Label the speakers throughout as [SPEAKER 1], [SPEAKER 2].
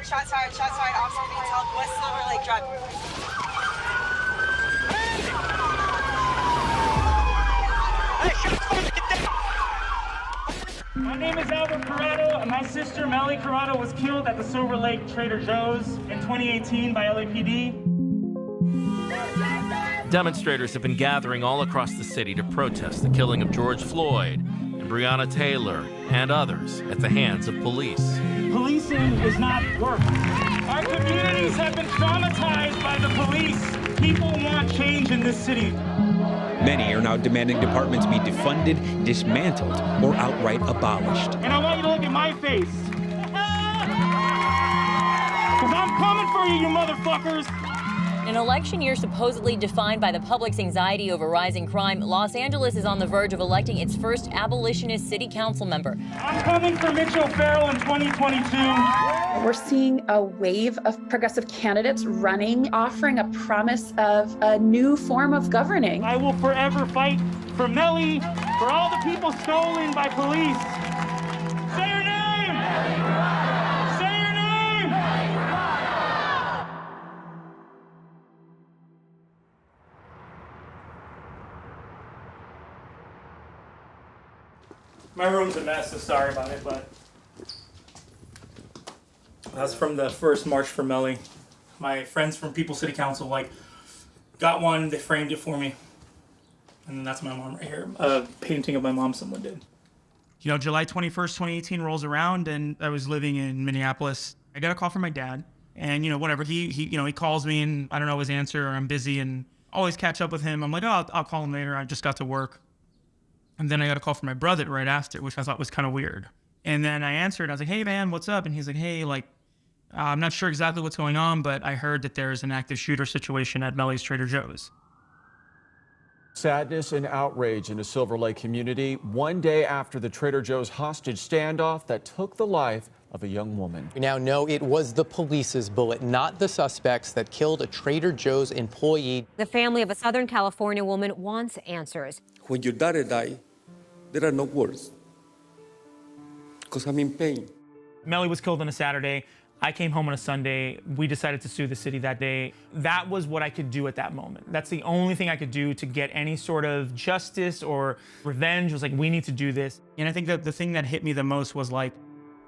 [SPEAKER 1] Shots fired, officer being held, West Silver Lake Drive.
[SPEAKER 2] Hey, shots fired, get down!
[SPEAKER 3] My name is Corado, and my sister, Mely Corado, was killed at the Silver Lake Trader Joe's in 2018 by LAPD.
[SPEAKER 4] Demonstrators have been gathering all across the city to protest the killing of George Floyd and Breonna Taylor and others at the hands of police.
[SPEAKER 3] Policing is not work. Our communities have been traumatized by the police. People want change in this city.
[SPEAKER 5] Many are now demanding departments be defunded, dismantled, or outright abolished.
[SPEAKER 3] And I want you to look at my face. Because I'm coming for you, you motherfuckers.
[SPEAKER 6] An election year supposedly defined by the public's anxiety over rising crime, Los Angeles is on the verge of electing its first abolitionist city council member.
[SPEAKER 3] I'm coming for Mitchell Farrell in 2022.
[SPEAKER 7] We're seeing a wave of progressive candidates running, offering a promise of a new form of governing.
[SPEAKER 3] I will forever fight for Mely, for all the people stolen by police. Say your name! Say your name! My room's a mess, so sorry about it, but that's from the first March for Mely. My friends from People's City Council got one, they framed it for me. And that's my mom right here. A painting of my mom someone did. You know, July 21st, 2018 rolls around, and I was living in Minneapolis. I got a call from my dad, and whatever, he calls me, and I don't know his answer, or I'm busy, and always catch up with him. I'm like, oh, I'll call him later. I just got to work. And then I got a call from my brother right after, which I thought was kind of weird. And then I answered. I was like, hey, man, what's up? And he's like, hey, I'm not sure exactly what's going on, but I heard that there's an active shooter situation at Mely's Trader Joe's.
[SPEAKER 8] Sadness and outrage in a Silver Lake community one day after the Trader Joe's hostage standoff that took the life of a young woman.
[SPEAKER 9] We now know it was the police's bullet, not the suspects, that killed a Trader Joe's employee.
[SPEAKER 10] The family of a Southern California woman wants answers.
[SPEAKER 11] When your daughter died, there are no words, because I'm in pain.
[SPEAKER 3] Mely was killed on a Saturday. I came home on a Sunday. We decided to sue the city that day. That was what I could do at that moment. That's the only thing I could do to get any sort of justice or revenge. Was we need to do this. And I think that the thing that hit me the most was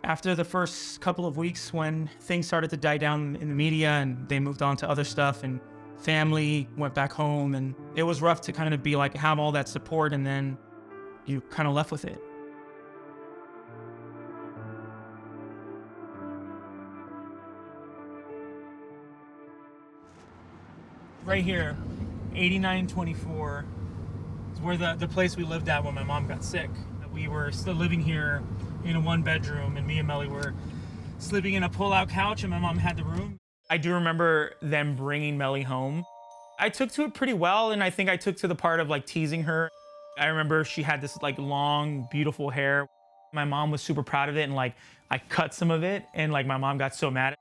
[SPEAKER 3] after the first couple of weeks when things started to die down in the media and they moved on to other stuff and family went back home, and it was rough to kind of be have all that support, and then you kind of left with it. Right here, 8924 is where the place we lived at when my mom got sick. We were still living here in a one-bedroom, and me and Mely were sleeping in a pull-out couch, and my mom had the room. I do remember them bringing Mely home. I took to it pretty well, and I think I took to the part of teasing her. I remember she had this long, beautiful hair. My mom was super proud of it, and I cut some of it, and my mom got so mad.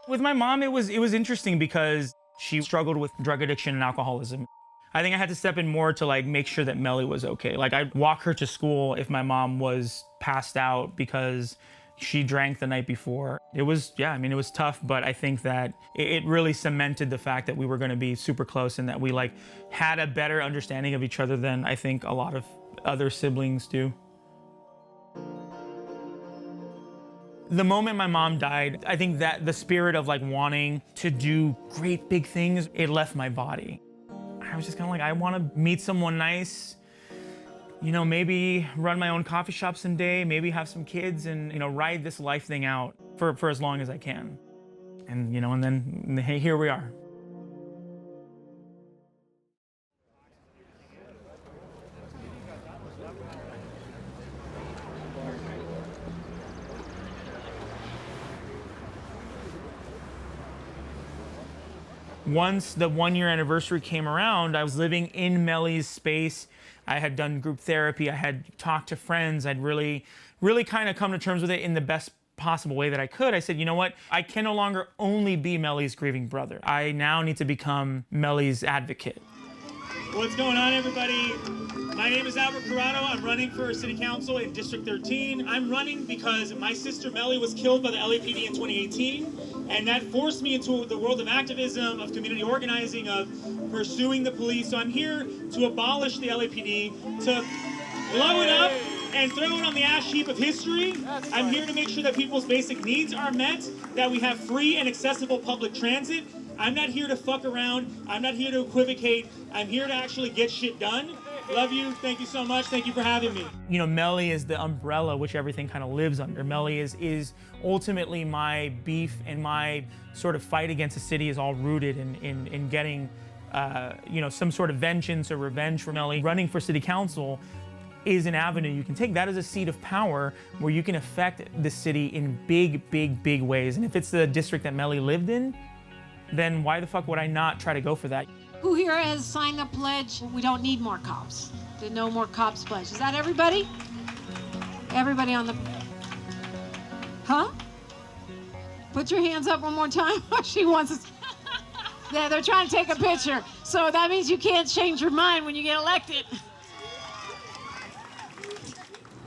[SPEAKER 3] With my mom, it was interesting because she struggled with drug addiction and alcoholism. I think I had to step in more to make sure that Mely was okay. I'd walk her to school if my mom was passed out because she drank the night before. It was, it was tough, but I think that it really cemented the fact that we were gonna be super close and that we had a better understanding of each other than I think a lot of other siblings do. The moment my mom died, I think that the spirit of wanting to do great big things, it left my body. I was just kind of I want to meet someone nice, maybe run my own coffee shop someday, maybe have some kids and, ride this life thing out for as long as I can. And, and then hey, here we are. Once the 1-year anniversary came around, I was living in Mely's space. I had done group therapy. I had talked to friends. I'd really kind of come to terms with it in the best possible way that I could. I said, you know what? I can no longer only be Mely's grieving brother. I now need to become Mely's advocate. What's going on, everybody? My name is Corado. I'm running for City Council in District 13. I'm running because my sister Mely was killed by the LAPD in 2018, and that forced me into the world of activism, of community organizing, of pursuing the police. So I'm here to abolish the LAPD, to blow it up and throw it on the ash heap of history. I'm here to make sure that people's basic needs are met, that we have free and accessible public transit. I'm not here to fuck around. I'm not here to equivocate. I'm here to actually get shit done. Love you. Thank you so much. Thank you for having me. You know, Mely is the umbrella which everything kind of lives under. Mely is ultimately my beef, and my sort of fight against the city is all rooted in getting, you know, some sort of vengeance or revenge for Mely. Running for city council is an avenue you can take. That is a seat of power where you can affect the city in big ways. And if it's the district that Mely lived in, then why the fuck would I not try to go for that?
[SPEAKER 12] Who here has signed the pledge? We don't need more cops. The No More Cops pledge. Is that everybody? Everybody on the... Huh? Put your hands up one more time. She wants us... Yeah, they're trying to take a picture. So that means you can't change your mind when you get elected.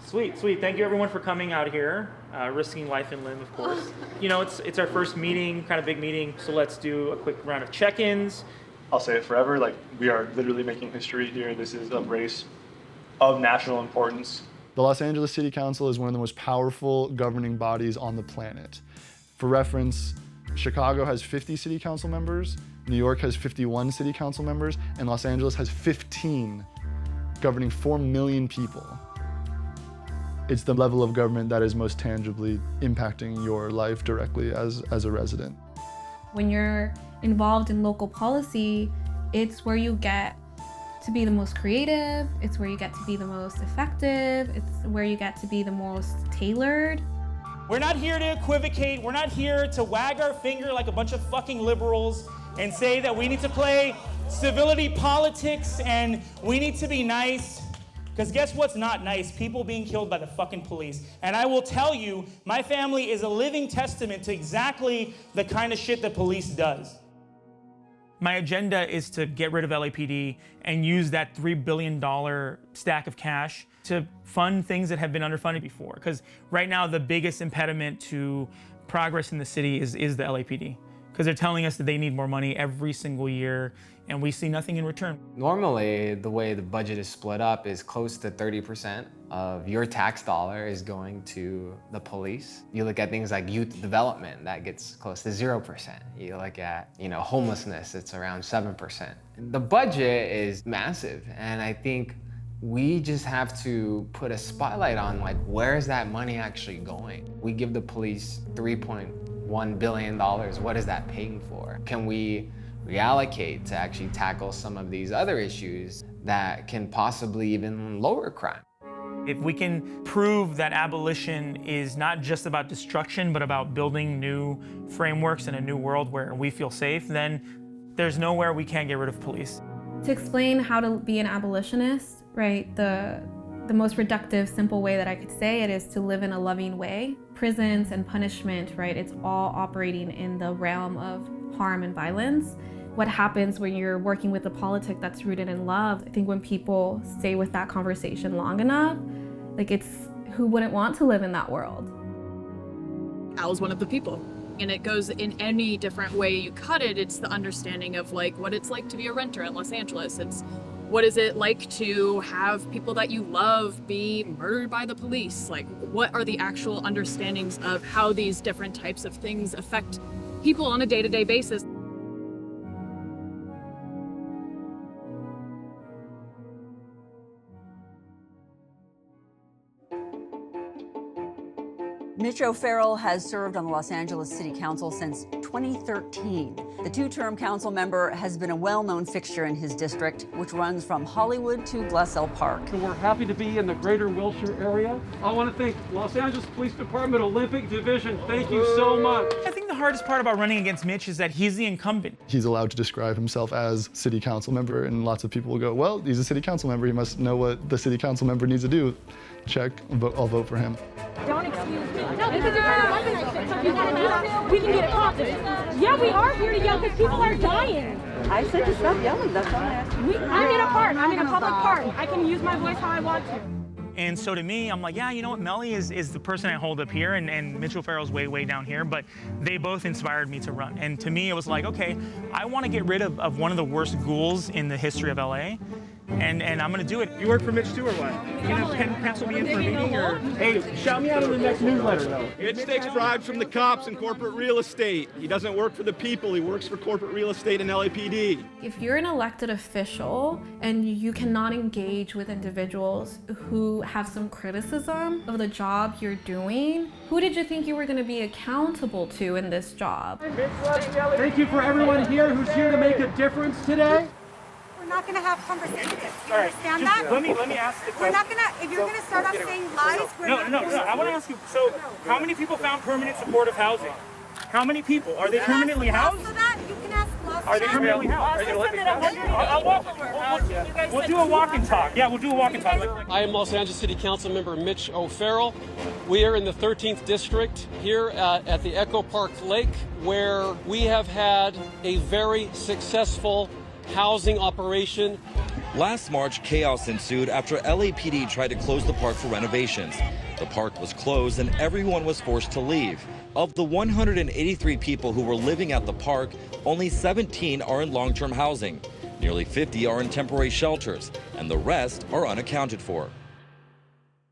[SPEAKER 3] Sweet. Thank you everyone for coming out here, risking life and limb, of course. You know, it's our first meeting, kind of big meeting, so let's do a quick round of check-ins.
[SPEAKER 13] I'll say it forever, like, we are literally making history here. This is a race of national importance.
[SPEAKER 14] The Los Angeles City Council is one of the most powerful governing bodies on the planet. For reference, Chicago has 50 city council members, New York has 51 city council members, and Los Angeles has 15, governing 4 million people. It's the level of government that is most tangibly impacting your life directly as a resident.
[SPEAKER 15] When you're involved in local policy, it's where you get to be the most creative, it's where you get to be the most effective, it's where you get to be the most tailored.
[SPEAKER 3] We're not here to equivocate, we're not here to wag our finger like a bunch of fucking liberals and say that we need to play civility politics and we need to be nice. Because guess what's not nice? People being killed by the fucking police. And I will tell you, my family is a living testament to exactly the kind of shit that police does. My agenda is to get rid of LAPD and use that $3 billion stack of cash to fund things that have been underfunded before. Because right now, the biggest impediment to progress in the city is the LAPD. Because they're telling us that they need more money every single year, and we see nothing in return.
[SPEAKER 16] Normally, the way the budget is split up is close to 30% of your tax dollar is going to the police. You look at things like youth development, that gets close to 0%. You look at, homelessness, it's around 7%. The budget is massive, and I think we just have to put a spotlight on, where is that money actually going? We give the police $3.1 billion. What is that paying for? Can we reallocate to actually tackle some of these other issues that can possibly even lower crime?
[SPEAKER 3] If we can prove that abolition is not just about destruction, but about building new frameworks in a new world where we feel safe, then there's nowhere we can't get rid of police.
[SPEAKER 15] To explain how to be an abolitionist, right, the most reductive, simple way that I could say it is to live in a loving way. Prisons and punishment, right, it's all operating in the realm of harm and violence. What happens when you're working with a politic that's rooted in love? I think when people stay with that conversation long enough, who wouldn't want to live in that world?
[SPEAKER 17] Al's one of the people. And it goes in any different way you cut it. It's the understanding of what it's like to be a renter in Los Angeles. It's what is it like to have people that you love be murdered by the police? What are the actual understandings of how these different types of things affect people on a day-to-day basis?
[SPEAKER 18] Mitch O'Farrell has served on the Los Angeles City Council since 2013. The two-term council member has been a well-known fixture in his district, which runs from Hollywood to Glassell Park.
[SPEAKER 19] We're happy to be in the greater Wilshire area. I want to thank Los Angeles Police Department Olympic Division. Thank you so much.
[SPEAKER 3] I think the hardest part about running against Mitch is that he's the incumbent.
[SPEAKER 14] He's allowed to describe himself as city council member, and lots of people will go, well, he's a city council member. He must know what the city council member needs to do. Check, I'll vote for him.
[SPEAKER 12] Don't excuse me. No, this is your
[SPEAKER 20] You can we can get it popping. Yeah, we are here to yell because people are dying.
[SPEAKER 1] I said to stop yelling, that's all I asked.
[SPEAKER 20] I'm in a park. I'm in a public park. I can use my voice how I want to.
[SPEAKER 3] And so to me, I'm like, yeah, you know what, Mely is the person I hold up here, and Mitchell Farrell's way down here, but they both inspired me to run. And to me, it was like, okay, I want to get rid of one of the worst ghouls in the history of LA, and I'm gonna do it.
[SPEAKER 19] You work for Mitch too, or what? You gonna pencil me in for a meeting, or hey, shout me out in the next newsletter, though.
[SPEAKER 21] Mitch takes bribes from the cops and corporate real estate. He doesn't work for the people. He works for corporate real estate and LAPD.
[SPEAKER 15] If you're an elected official and you cannot engage with individuals who have some criticism of the job you're doing, who did you think you were going to be accountable to in this job?
[SPEAKER 19] Thank you for everyone here who's here to make a difference today.
[SPEAKER 1] We're not going to have conversations. You
[SPEAKER 3] All right,
[SPEAKER 1] understand
[SPEAKER 3] just
[SPEAKER 1] that?
[SPEAKER 3] let me ask the question.
[SPEAKER 1] We're not going to, if you're going to start off saying lies, we're not
[SPEAKER 3] No, I want to ask you, so how many people found permanent supportive housing? How many people? Are they permanently housed?
[SPEAKER 1] Also that, you can ask Los.
[SPEAKER 3] Are they permanently housed? I'll walk. We'll do a walk and talk. Yeah, we'll do a walk and talk.
[SPEAKER 19] I am Los Angeles City Council member Mitch O'Farrell. We are in the 13th district here at the Echo Park Lake, where we have had a very successful housing operation.
[SPEAKER 22] Last March, chaos ensued after LAPD tried to close the park for renovations. The park was closed and everyone was forced to leave. Of the 183 people who were living at the park, only 17 are in long-term housing. Nearly 50 are in temporary shelters, and the rest are unaccounted for.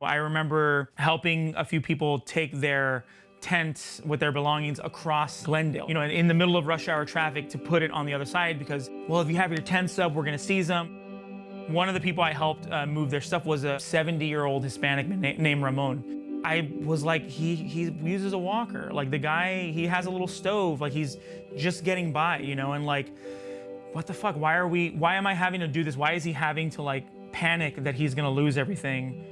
[SPEAKER 3] I remember helping a few people take their tents with their belongings across Glendale, in the middle of rush hour traffic, to put it on the other side because, well, if you have your tents up, we're going to seize them. One of the people I helped move their stuff was a 70-year-old Hispanic named Ramon. I was like, he uses a walker. Like, the guy, he has a little stove. Like, he's just getting by, and like, what the fuck? Why am I having to do this? Why is he having to like panic that he's gonna lose everything?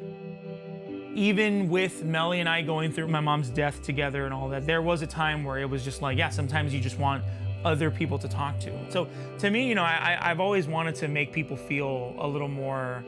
[SPEAKER 3] Even with Mely and I going through my mom's death together and all that, there was a time where it was just like, yeah, sometimes you just want other people to talk to. So to me, I've always wanted to make people feel a little more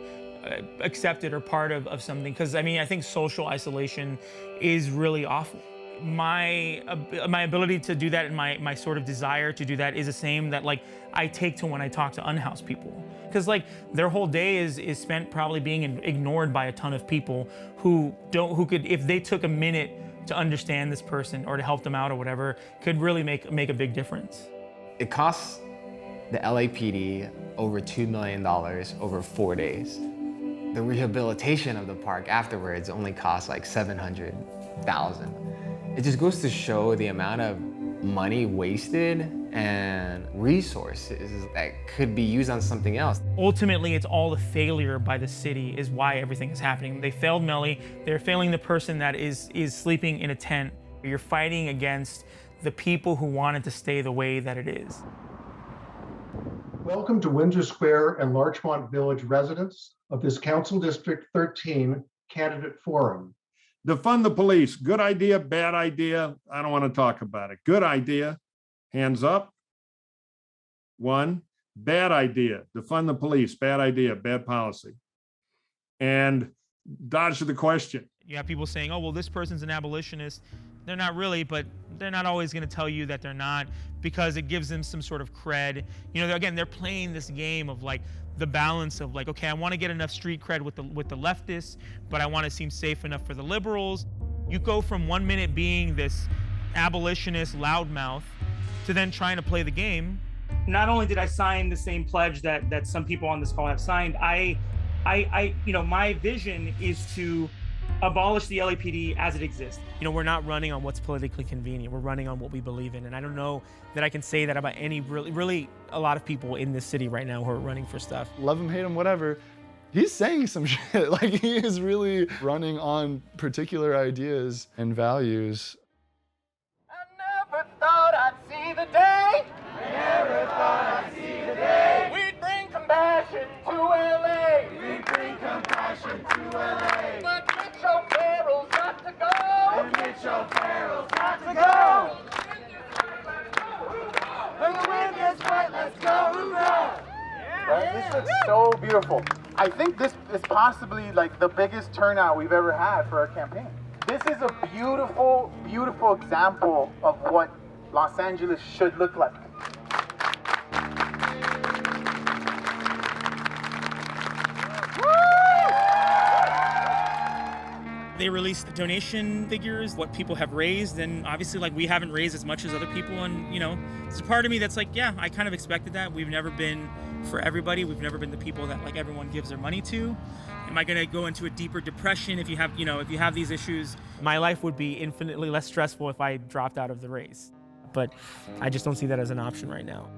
[SPEAKER 3] accepted or part of something, because I think social isolation is really awful. My ability to do that and my sort of desire to do that is the same that like I take to when I talk to unhoused people, because like their whole day is spent probably being ignored by a ton of people who could, if they took a minute to understand this person or to help them out or whatever, could really make a big difference.
[SPEAKER 16] It costs the LAPD over $2 million over 4 days. The rehabilitation of the park afterwards only costs like $700,000. It just goes to show the amount of money wasted and resources that could be used on something else.
[SPEAKER 3] Ultimately, it's all the failure by the city is why everything is happening. They failed Mely. They're failing the person that is sleeping in a tent. You're fighting against the people who want it to stay the way that it is.
[SPEAKER 23] Welcome to Windsor Square and Larchmont Village residents of this Council District 13 Candidate Forum.
[SPEAKER 24] Defund the police. Good idea, bad idea. I don't want to talk about it. Good idea. Hands up. 1. Bad idea. Defund the police. Bad idea. Bad policy. And dodge the question.
[SPEAKER 3] You have people saying, oh, well, this person's an abolitionist. They're not really, but they're not always going to tell you that they're not, because it gives them some sort of cred. Again, they're playing this game of like the balance of like, okay, I want to get enough street cred with the leftists, but I want to seem safe enough for the liberals. You go from 1 minute being this abolitionist loudmouth to then trying to play the game. Not only did I sign the same pledge that some people on this call have signed, my vision is to abolish the LAPD as it exists. We're not running on what's politically convenient. We're running on what we believe in. And I don't know that I can say that about any really a lot of people in this city right now who are running for stuff.
[SPEAKER 14] Love him, hate him, whatever. He's saying some shit. Like, he is really running on particular ideas and values.
[SPEAKER 2] Never thought I'd see the day. Never thought I'd see the day. We'd bring compassion to LA. We'd bring compassion to LA. But Mitchell Farrell's got to go. And Mitchell Farrell's got to go. When the wind is right, let's go.
[SPEAKER 25] Right? This looks so beautiful. I think this is possibly like the biggest turnout we've ever had for our campaign. This is a beautiful, beautiful example of what Los Angeles should look like.
[SPEAKER 3] They released the donation figures, what people have raised, and obviously like we haven't raised as much as other people, and you know, there's a part of me that's like, yeah, I kind of expected that. We've never been for everybody. We've never been the people that like everyone gives their money to. Am I gonna go into a deeper depression if you have these issues? My life would be infinitely less stressful if I dropped out of the race. But I just don't see that as an option right now.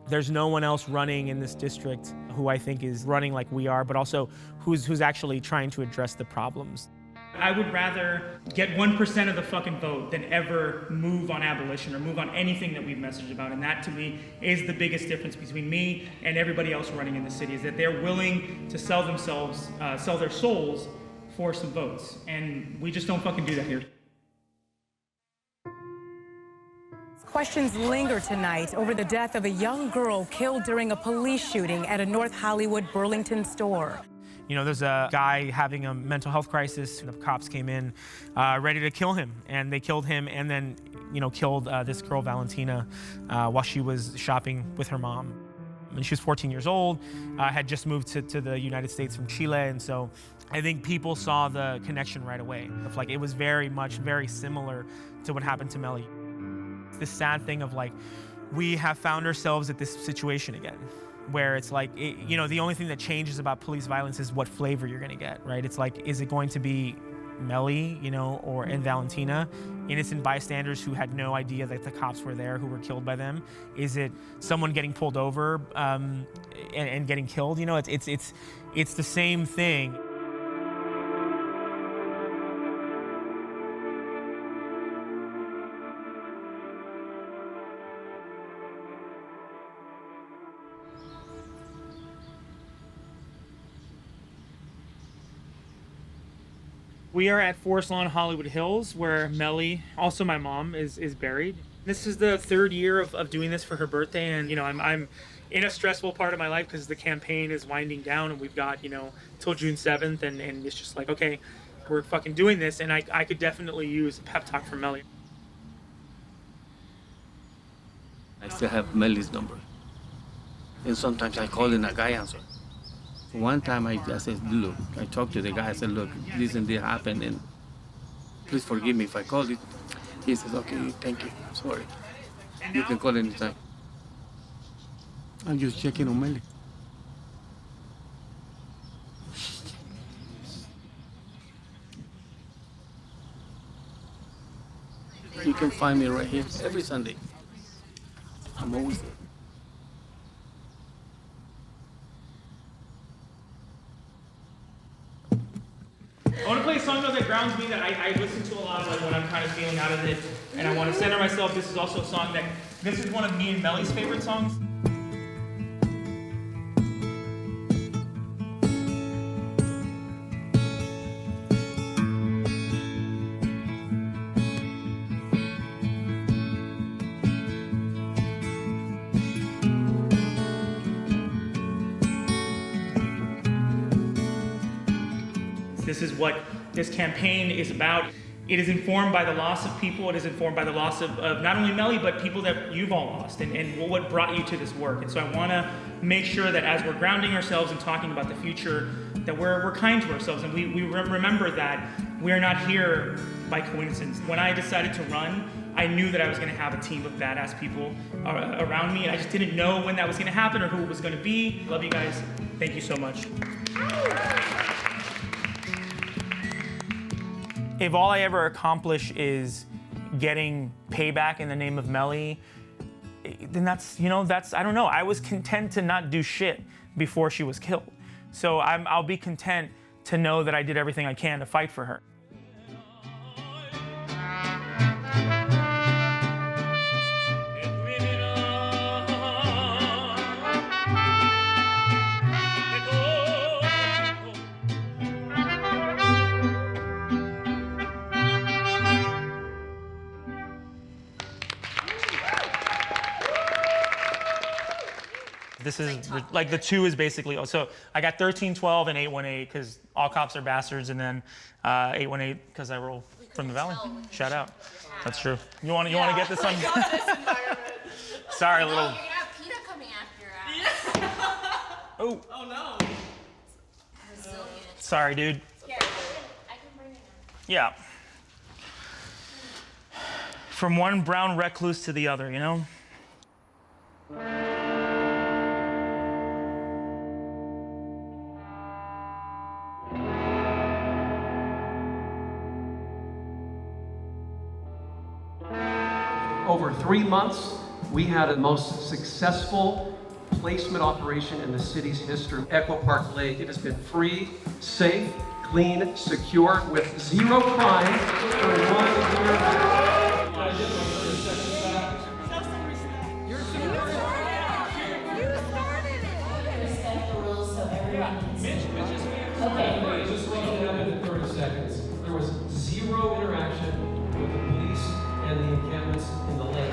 [SPEAKER 3] There's no one else running in this district who I think is running like we are, but also who's actually trying to address the problems. I would rather get 1% of the fucking vote than ever move on abolition or move on anything that we've messaged about. And that to me is the biggest difference between me and everybody else running in the city, is that they're willing to sell themselves, sell their souls for some votes. And we just don't fucking do that here.
[SPEAKER 4] Questions linger tonight over the death of a young girl killed during a police shooting at a North Hollywood Burlington store.
[SPEAKER 3] You know, there's a guy having a mental health crisis, and the cops came in ready to kill him, and they killed him and then, you know, killed this girl, Valentina, while she was shopping with her mom. And she was 14 years old, had just moved to the United States from Chile, and so I think people saw the connection right away. Like, it was very similar to what happened to Mely. This sad thing of like, we have found ourselves at this situation again, where it's like, you know, the only thing that changes about police violence is what flavor you're gonna get, right? It's like, is it going to be Mely, you know, and Valentina, innocent bystanders who had no idea that the cops were there, who were killed by them? Is it someone getting pulled over and getting killed? You know, it's the same thing. We are at Forest Lawn, Hollywood Hills, where Mely, also my mom, is buried. This is the third year of doing this for her birthday, and you know, I'm in a stressful part of my life because the campaign is winding down, and we've got, you know, till June 7th, and it's just like, okay, we're fucking doing this, and I could definitely use a pep talk from Mely.
[SPEAKER 5] I still have Mely's number, and sometimes I call and a guy answers. One time I said, look, I talked to the guy, I said, look, this and this happened, and please forgive me if I called it. He says, okay, thank you, sorry. You can call anytime. I'm just checking on Mely. You can find me right here every Sunday. I'm always there.
[SPEAKER 3] I want to play a song though that grounds me, that I listen to a lot, like when I'm kind of feeling out of it, and I want to center myself. This is also a song this is one of me and Mely's favorite songs. This is what this campaign is about. It is informed by the loss of people. It is informed by the loss of not only Mely, but people that you've all lost, and what brought you to this work. And so I want to make sure that as we're grounding ourselves and talking about the future, that we're kind to ourselves, and we remember that we're not here by coincidence. When I decided to run, I knew that I was going to have a team of badass people around me, and I just didn't know when that was going to happen or who it was going to be. Love you guys. Thank you so much. If all I ever accomplish is getting payback in the name of Mely, then that's, I don't know. I was content to not do shit before she was killed. So I'll be content to know that I did everything I can to fight for her. This is like the 2 is basically, so I got 1312 and 818 because all cops are bastards, and then 818 because I roll from the valley. Shout out. That's true. You want to get this on? Sorry, little.
[SPEAKER 6] You're gonna have PETA coming after your ass.
[SPEAKER 3] Oh.
[SPEAKER 6] Oh no. Resilient.
[SPEAKER 3] Sorry, dude.
[SPEAKER 6] I can bring it in.
[SPEAKER 3] Yeah. From one brown recluse to the other, you know?
[SPEAKER 7] Over 3 months, we had the most successful placement operation in the city's history. Echo Park Lake, it has been free, safe, clean, secure, with 0 crime for 1 year. Okay. Just let it happen in 30 seconds. There was 0 interaction with the police and the encampments in the lake.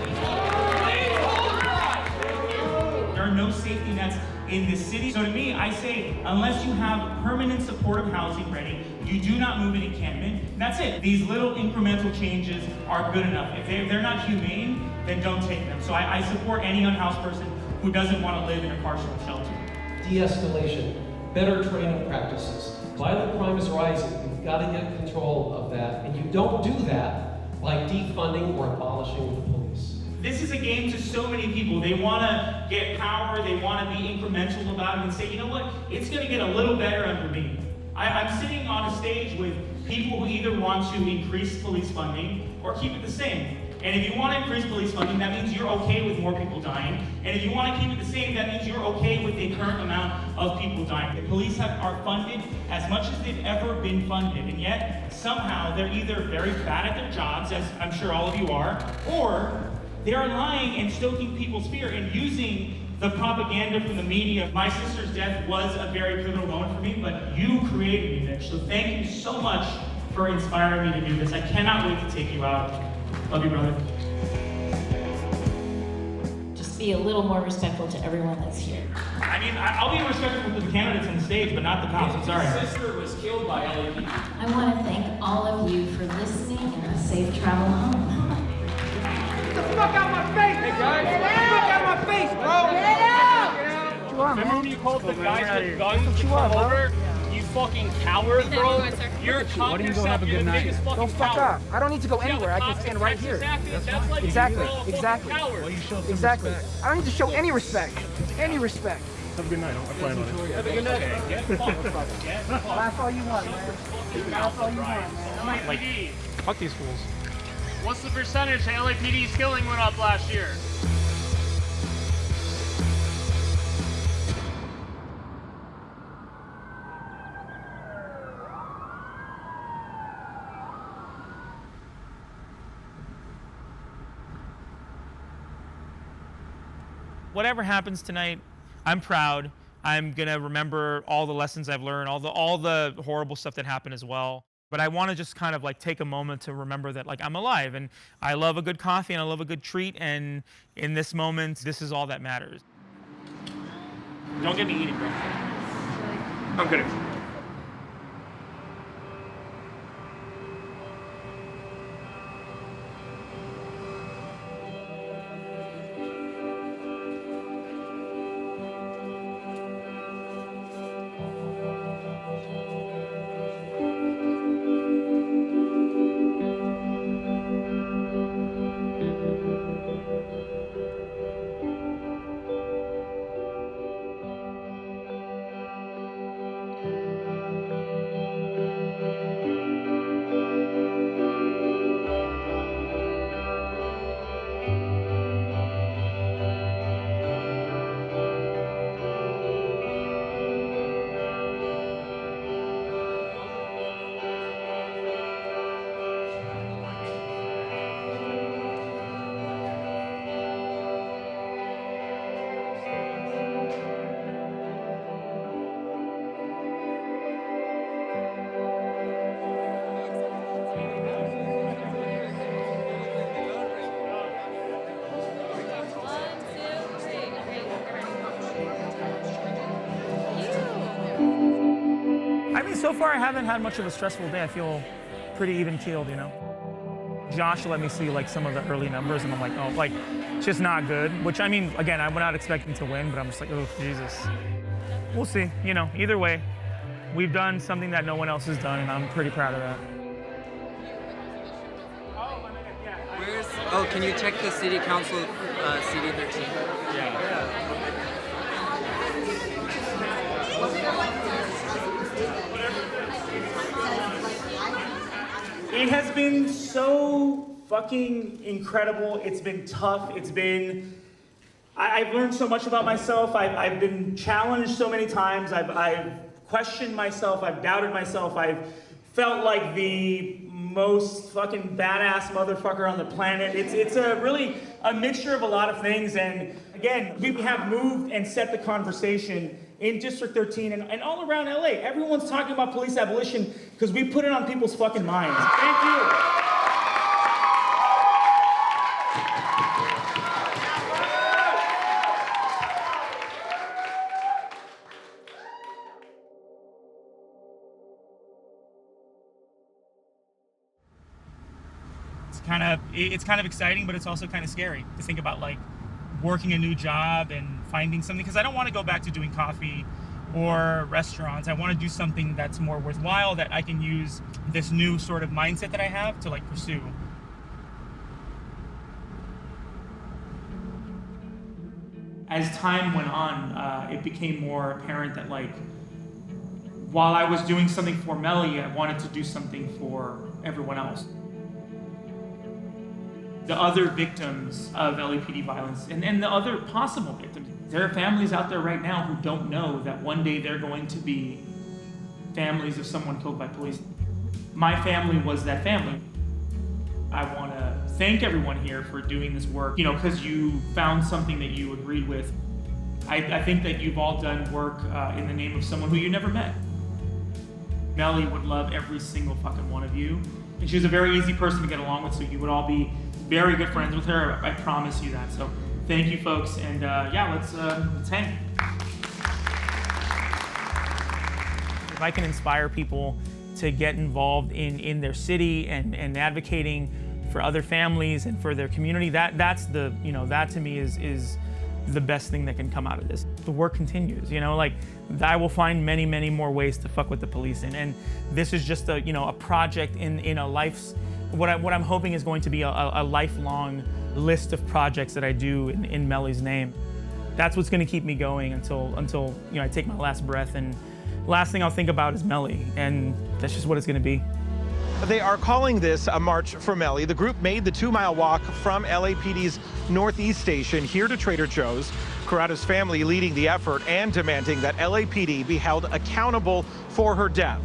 [SPEAKER 3] There are no safety nets in this city. So to me, I say, unless you have permanent supportive housing ready, you do not move an encampment. That's it. These little incremental changes are good enough. If they're not humane, then don't take them. So I support any unhoused person who doesn't want to live in a carceral shelter.
[SPEAKER 7] De-escalation, better training practices. Violent crime is rising. We've got to get control of that. And you don't do that by defunding or abolishing the police.
[SPEAKER 3] This is a game to so many people. They want to get power, they want to be incremental about it and say, you know what, it's going to get a little better under me. I'm sitting on a stage with people who either want to increase police funding or keep it the same. And if you want to increase police funding, that means you're okay with more people dying. And if you want to keep it the same, that means you're okay with the current amount of people dying. The police are funded as much as they've ever been funded, and yet somehow they're either very bad at their jobs, as I'm sure all of you are, or they're lying and stoking people's fear and using the propaganda from the media. My sister's death was a very pivotal moment for me, but you created me, Mitch. So thank you so much for inspiring me to do this. I cannot wait to take you out. Love you, brother.
[SPEAKER 6] Just be a little more respectful to everyone that's here.
[SPEAKER 3] I mean, I'll be respectful to the candidates on the stage, but not the cops. I'm sorry.
[SPEAKER 7] His sister was killed by LAPD.
[SPEAKER 6] I want to thank all of you for listening and a safe travel home.
[SPEAKER 2] Get the fuck out my face! Hey guys, get the fuck out my face, bro! Get out!
[SPEAKER 8] Remember when you called the guys with guns to come over? You fucking coward, bro! You're a
[SPEAKER 9] Why don't you go have a good night?
[SPEAKER 8] Go
[SPEAKER 9] fuck up. I don't need to go anywhere. I can stand right here. Exactly. Exactly. I don't need to show any respect. Any respect.
[SPEAKER 8] Have a good night. I plan on it.
[SPEAKER 9] Have a good night. Laugh all you want, man. Laugh all you want, man.
[SPEAKER 3] Like, fuck these fools.
[SPEAKER 8] What's the percentage that LAPD's killing went up last year?
[SPEAKER 3] Whatever happens tonight, I'm proud. I'm gonna remember all the lessons I've learned, all the horrible stuff that happened as well. But I want to just kind of like take a moment to remember that like I'm alive and I love a good coffee and I love a good treat, and in this moment, this is all that matters. Don't get me eating, bro. I'm kidding. So far, I haven't had much of a stressful day. I feel pretty even-keeled, you know? Josh let me see like some of the early numbers, and I'm like, oh, like, just not good. Which, I mean, again, I'm not expecting to win, but I'm just like, oh, Jesus. We'll see, you know, either way. We've done something that no one else has done, and I'm pretty proud of that.
[SPEAKER 10] Oh, can you check the city council CD 13?
[SPEAKER 3] Yeah. It has been so fucking incredible. It's been tough. It's been, I've learned so much about myself. I've been challenged so many times. I've questioned myself. I've doubted myself. I've felt like the most fucking badass motherfucker on the planet. It's a really a mixture of a lot of things. And again, we have moved and set the conversation in District 13 and all around LA. Everyone's talking about police abolition because we put it on people's fucking minds. Thank you. It's kind of exciting, but it's also kind of scary to think about like working a new job and finding something, because I don't want to go back to doing coffee or restaurants. I want to do something that's more worthwhile, that I can use this new sort of mindset that I have to like pursue. As time went on, it became more apparent that like, while I was doing something for Mely, I wanted to do something for everyone else. The other victims of LAPD violence and the other possible victims. There are families out there right now who don't know that one day they're going to be families of someone killed by police. My family was that family. I want to thank everyone here for doing this work, you know, because you found something that you agreed with. I think that you've all done work in the name of someone who you never met. Mely would love every single fucking one of you. And she was a very easy person to get along with, so you would all be very good friends with her. I promise you that. So thank you, folks. And yeah, let's hang. If I can inspire people to get involved in their city and advocating for other families and for their community, that's the, you know, that to me is the best thing that can come out of this. The work continues, you know, like I will find many, many more ways to fuck with the police. And this is just a, you know, a project in a life's, what I'm hoping is going to be a lifelong list of projects that I do in Mely's name. That's what's going to keep me going until you know, I take my last breath, and last thing I'll think about is Mely, and that's just what it's going to be.
[SPEAKER 11] They are calling this a March for Mely. The group made the 2-mile walk from LAPD's Northeast Station here to Trader Joe's. Corado's family leading the effort and demanding that LAPD be held accountable for her death.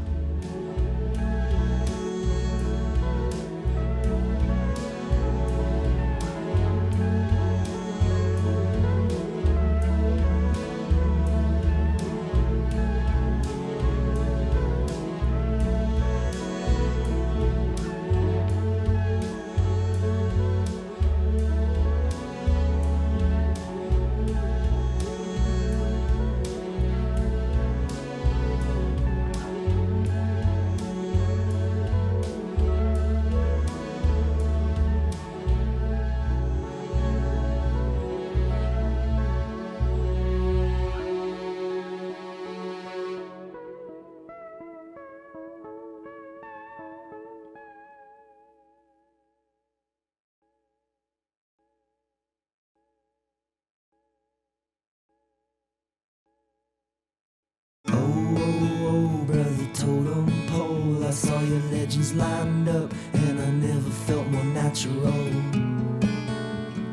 [SPEAKER 13] Saw your legends lined up, and I never felt more natural.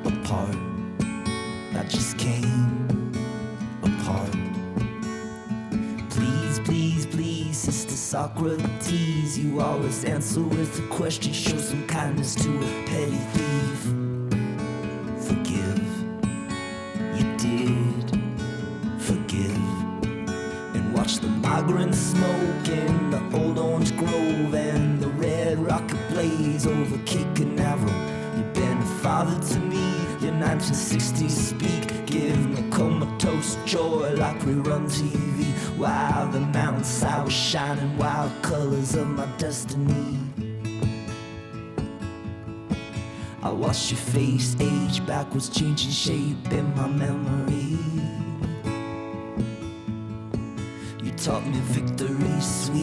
[SPEAKER 13] Apart, I just came apart. Please, please, please, Sister Socrates, you always answer with a question. Show some kindness to a petty thief. Forgive, you did forgive. And watch the migrants smoke in the old orange grove, and the red rocket blaze over Cape Canaveral. You've been a father to me, your 1960s speak, give me comatose joy like rerun TV. while the mountainside was shining wild colors of my destiny. I watched your face age backwards, changing shape in my memory. You taught me victory's sweet